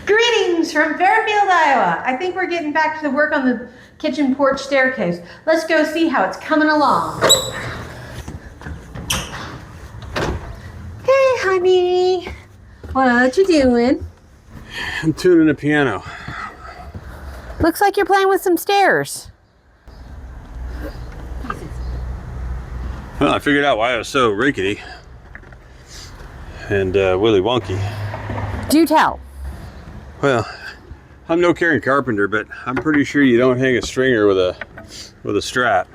Greetings from Fairfield, Iowa. I think we're getting back to the work on the kitchen porch staircase. Let's go see how it's coming along. Hey, honey. What you doing? I'm tuning a piano. Looks like you're playing with some stairs. Well, I figured out why I was so rickety and willy wonky. Do tell. Well, I'm no Karen Carpenter, but I'm pretty sure you don't hang a stringer with a strap.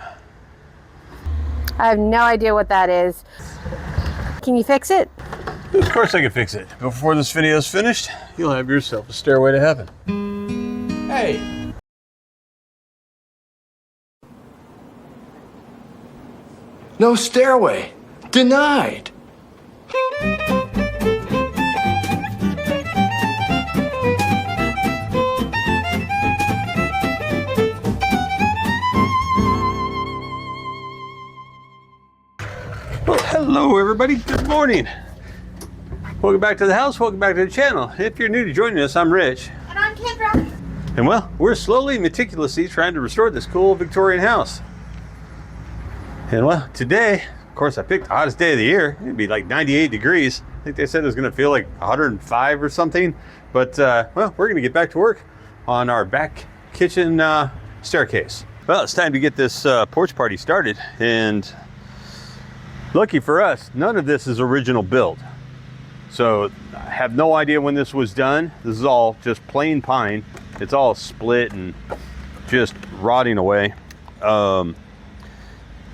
I have no idea what that is. Can you fix it? Of course I can fix it. Before this video is finished, you'll have yourself a stairway to heaven. Hey! No stairway. Denied. Well, hello everybody. Good morning. Welcome back to the house. Welcome back to the channel. If you're new to joining us, I'm Rich. And I'm Kendra. And well, we're slowly, meticulously trying to restore this cool Victorian house. And well, today, of course, I picked the hottest day of the year. It'd be like 98 degrees. I think they said it was going to feel like 105 or something. But, well, we're going to get back to work on our back kitchen staircase. Well, it's time to get this porch party started. And lucky for us, none of this is original build. So I have no idea when this was done. This is all just plain pine. It's all split and just rotting away.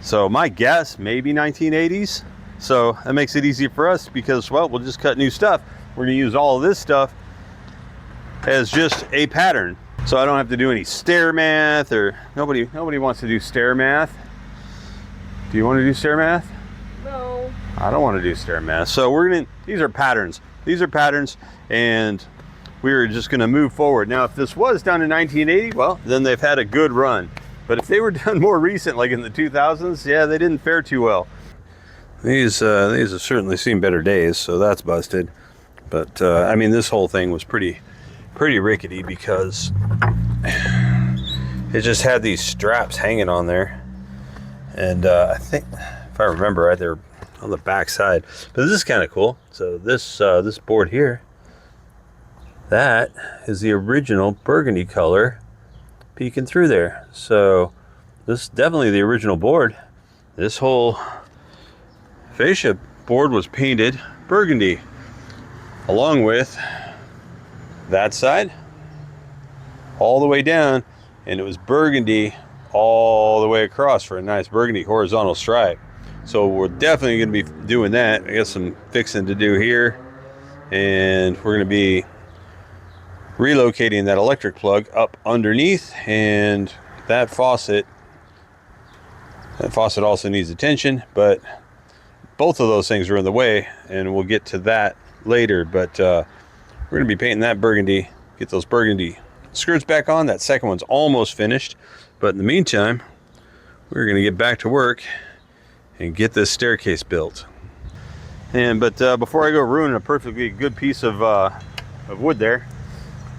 So my guess, maybe 1980s. So that makes it easier for us because, well, we'll just cut new stuff. We're gonna use all of this stuff as just a pattern. So I don't have to do any stair math, or nobody wants to do stair math. Do you want to do stair math? No. I don't want to do stair math. So these are patterns. These are patterns, and we're just gonna move forward. Now, if this was done in 1980, well, then they've had a good run. But if they were done more recent, like in the 2000s, yeah, they didn't fare too well. These have certainly seen better days, so that's busted. But I mean, this whole thing was pretty rickety because it just had these straps hanging on there, and I think, if I remember right, they're on the back side. But this is kind of cool. So this board here, that is the original burgundy color peeking through there. So this is definitely the original board. This whole fascia board was painted burgundy, along with that side all the way down, and it was burgundy all the way across for a nice burgundy horizontal stripe. So we're definitely going to be doing that. I got some fixing to do here, and we're going to be relocating that electric plug up underneath, and that faucet also needs attention, but both of those things are in the way, and we'll get to that later. But we're going to be painting that burgundy, get those burgundy skirts back on. That second one's almost finished, but in the meantime, we're going to get back to work and get this staircase built. But before I go ruin a perfectly good piece of wood there,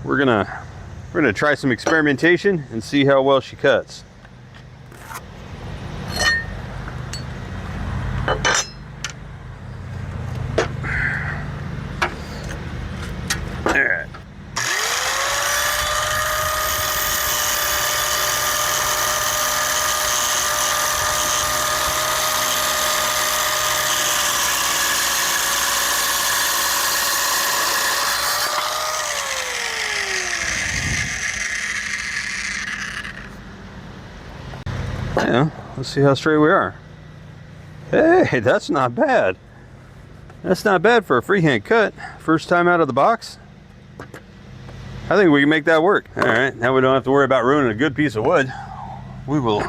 we're gonna try some experimentation and see how well she cuts. All right. Yeah, let's see how straight we are. Hey, that's not bad. That's not bad for a freehand cut. First time out of the box. I think we can make that work. All right, now we don't have to worry about ruining a good piece of wood. We will.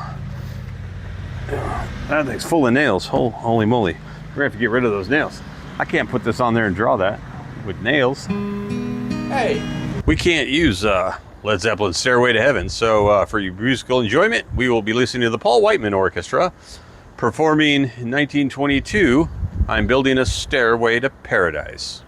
That thing's full of nails. Holy moly. We're gonna have to get rid of those nails. I can't put this on there and draw that with nails. Hey. We can't use Led Zeppelin's Stairway to Heaven. So for your musical enjoyment, we will be listening to the Whiteman Orchestra performing in 1922, I'm Building a Stairway to Paradise.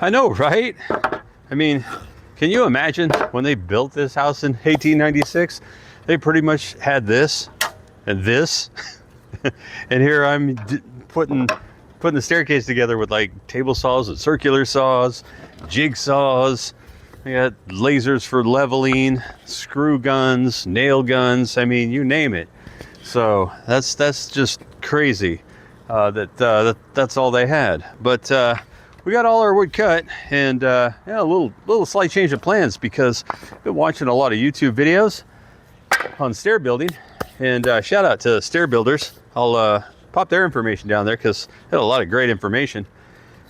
I know, right? I mean, can you imagine when they built this house in 1896? They pretty much had this and this. And here I'm putting the staircase together with like table saws and circular saws, jigsaws. I got lasers for leveling, screw guns, nail guns. I mean, you name it. So that's just crazy that's all they had. But we got all our wood cut, and yeah, a little slight change of plans because I've been watching a lot of YouTube videos on stair building, and shout out to stair builders. I'll pop their information down there because they had a lot of great information.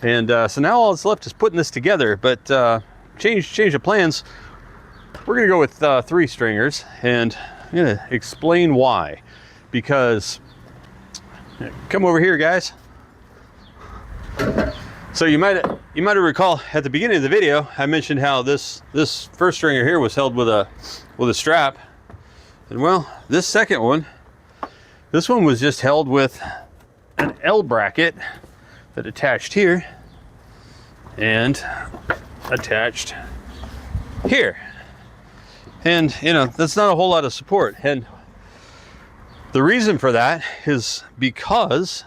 And so now all that's left is putting this together. But change of plans. We're gonna go with 3 stringers, and I'm gonna explain why. Because come over here, guys. So you might have recall at the beginning of the video I mentioned how this first stringer here was held with a strap, and well, this second one, this one was just held with an L bracket that attached here and attached here, and you know, that's not a whole lot of support. And the reason for that is because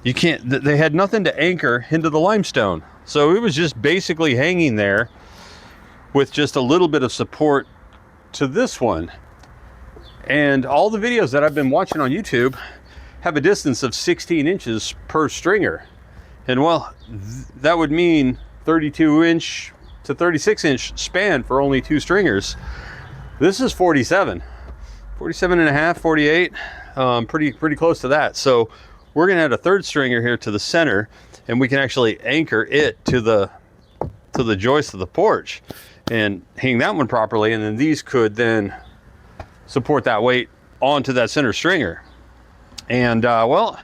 they had nothing to anchor into the limestone. So it was just basically hanging there with just a little bit of support to this one. And all the videos that I've been watching on YouTube have a distance of 16 inches per stringer. And well, that would mean 32-inch to 36-inch span for only 2 stringers. This is 47 and a half, 48, pretty close to that. So we're gonna add a 3rd stringer here to the center, and we can actually anchor it to the joist of the porch and hang that one properly, and then these could then support that weight onto that center stringer. And well,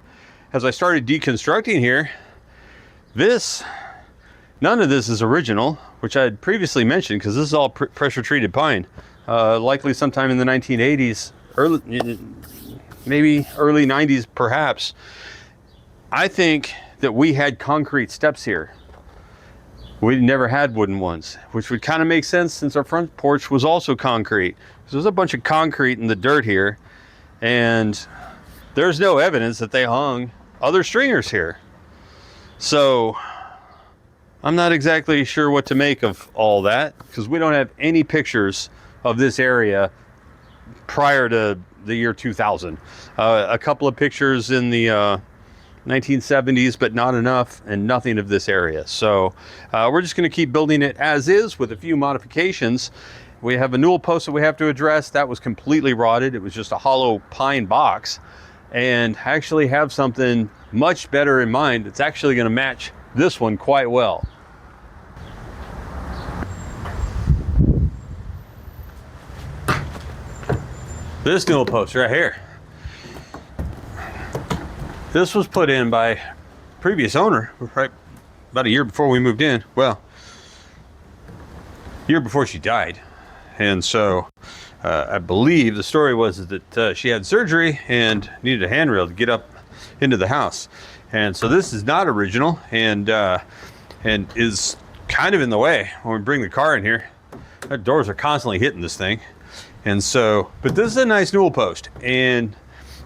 as I started deconstructing here, none of this is original, which I had previously mentioned, because this is all pressure treated pine. Likely sometime in the 1980s, maybe early 90s perhaps. I think that we had concrete steps here. We never had wooden ones, which would kind of make sense since our front porch was also concrete. So there's a bunch of concrete in the dirt here, and there's no evidence that they hung other stringers here. So I'm not exactly sure what to make of all that, because we don't have any pictures of this area prior to the year 2000. A couple of pictures in the 1970s, but not enough, and nothing of this area. So we're just going to keep building it as is with a few modifications. We have a newel post that we have to address. That was completely rotted. It was just a hollow pine box. And I actually have something much better in mind that's actually going to match this one quite well. This newel post right here. This was put in by previous owner right about a year before we moved in. Well, a year before she died. And so I believe the story was that she had surgery and needed a handrail to get up into the house. And so this is not original, and is kind of in the way when we bring the car in here. Our doors are constantly hitting this thing. And so, but this is a nice newel post, and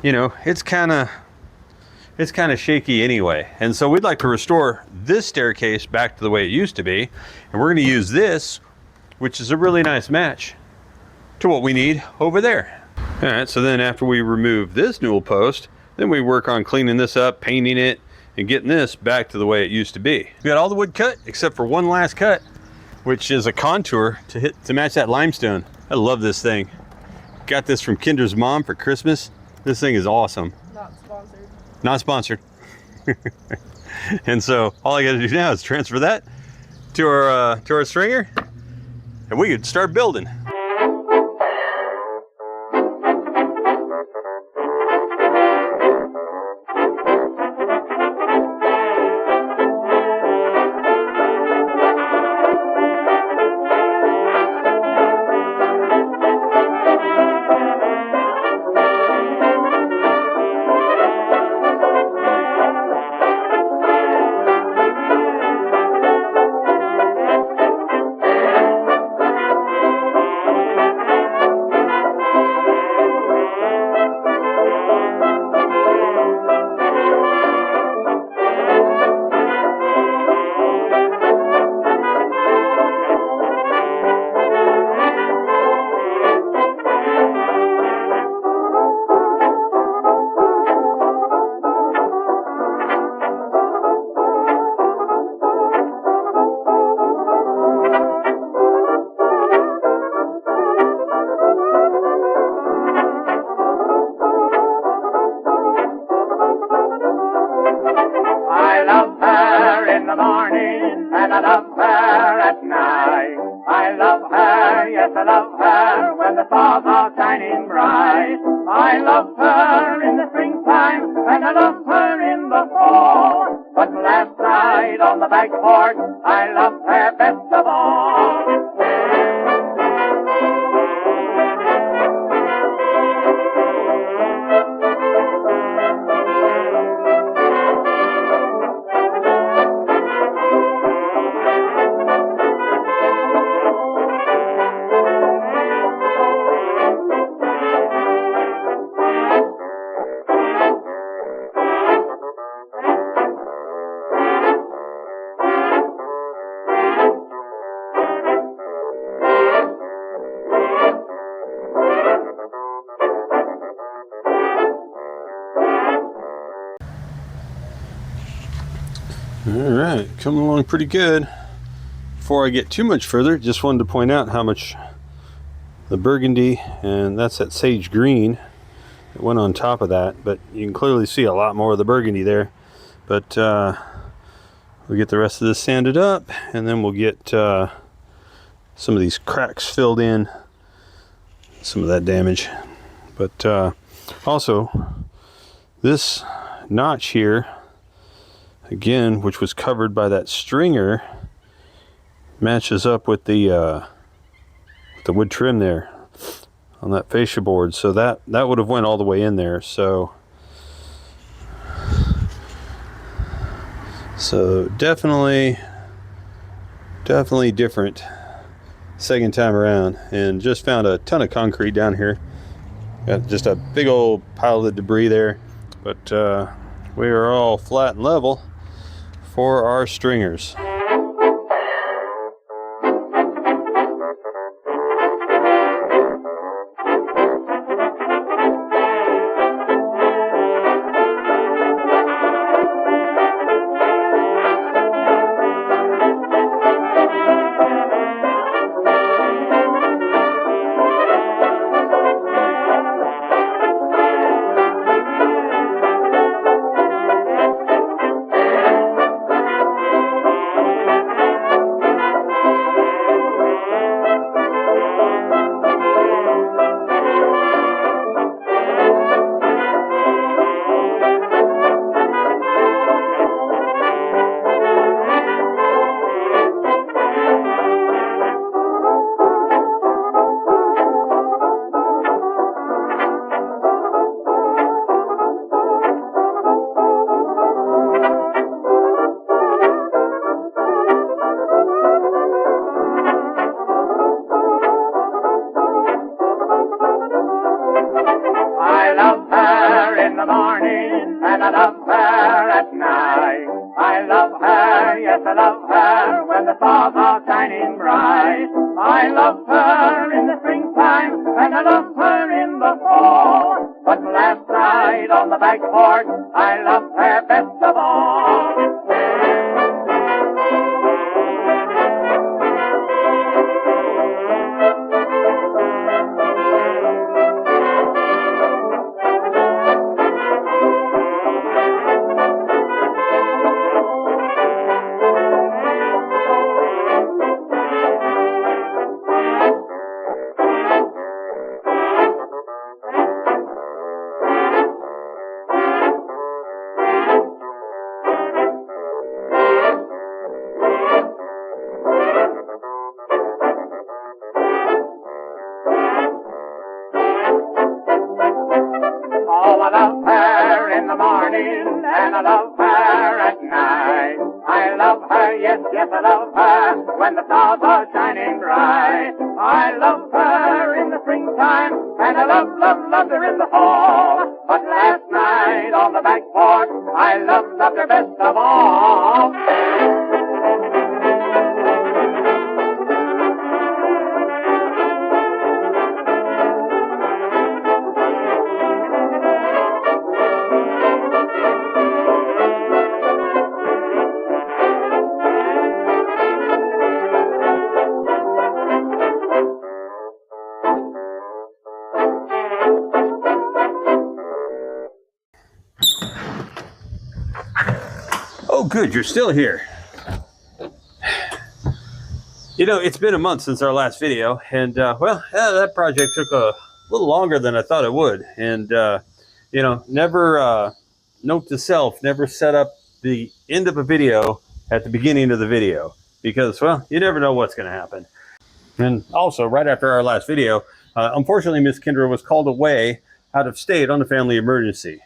you know, it's kind of shaky anyway. And so we'd like to restore this staircase back to the way it used to be, and we're going to use this, which is a really nice match to what we need over there. All right, so then after we remove this newel post, then we work on cleaning this up, painting it, and getting this back to the way it used to be. We got all the wood cut except for one last cut, which is a contour to match that limestone. I love this thing. Got this from Kinder's mom for Christmas. This thing is awesome. Not sponsored. Not sponsored. And so all I got to do now is transfer that to our stringer, and we could start building. I love her, yes, I love her when the stars are shining bright. I love her in the springtime, and I love her in the fall. But last night on the back porch, I loved her best of all. All right, coming along pretty good. Before I get too much further, just wanted to point out how much the burgundy, and that's that sage green that went on top of that, but you can clearly see a lot more of the burgundy there. But we'll get the rest of this sanded up, and then we'll get some of these cracks filled in, some of that damage. But also this notch here, again, which was covered by that stringer, matches up with the wood trim there on that fascia board, so that would have went all the way in there. So definitely different second time around. And just found a ton of concrete down here. Got just a big old pile of debris there, but we are all flat and level for our stringers. Oh, good, you're still here. You know, it's been a month since our last video, and well, yeah, that project took a little longer than I thought it would. And you know, never note to self, never set up the end of a video at the beginning of the video, because, well, you never know what's going to happen. And also, right after our last video, unfortunately, Miss Kendra was called away out of state on a family emergency.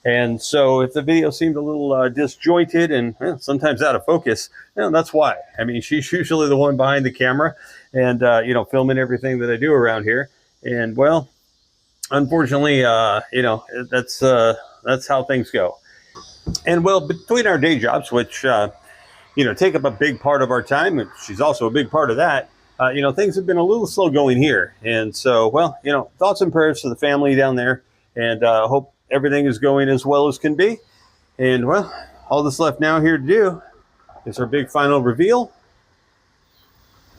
And so if the video seemed a little disjointed and sometimes out of focus, that's why. I mean, she's usually the one behind the camera and, you know, filming everything that I do around here. And, well, unfortunately, you know, that's how things go. And, well, between our day jobs, which, you know, take up a big part of our time, and she's also a big part of that, you know, things have been a little slow going here. And so, well, you know, thoughts and prayers to the family down there, and hope everything is going as well as can be. And, well, all that's left now here to do is our big final reveal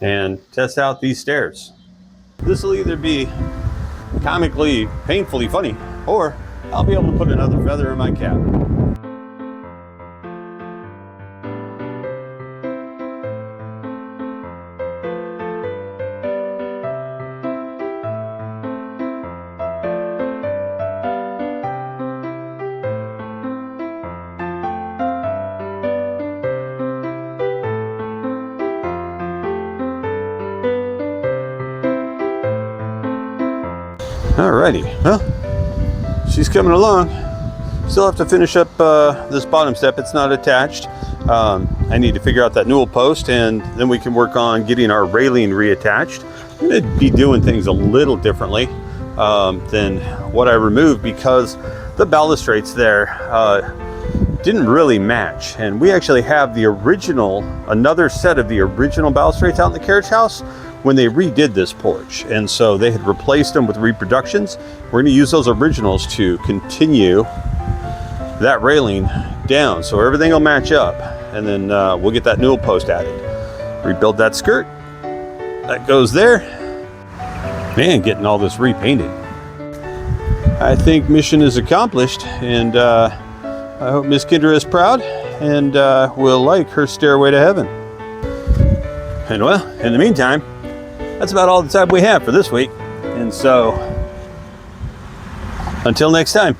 and test out these stairs. This will either be comically, painfully funny, or I'll be able to put another feather in my cap. Alrighty, well, she's coming along. Still have to finish up this bottom step. It's not attached. I need to figure out that newel post, and then we can work on getting our railing reattached. I'm going to be doing things a little differently than what I removed, because the balustrades there didn't really match. And we actually have the original, another set of the original balustrades out in the carriage house when they redid this porch, and so they had replaced them with reproductions. We're going to use those originals to continue that railing down, so everything will match up, and then we'll get that newel post added. Rebuild that skirt. That goes there. Man, getting all this repainted. I think mission is accomplished, and I hope Miss Kendra is proud and will like her stairway to heaven. And, well, in the meantime, that's about all the time we have for this week. And so, until next time.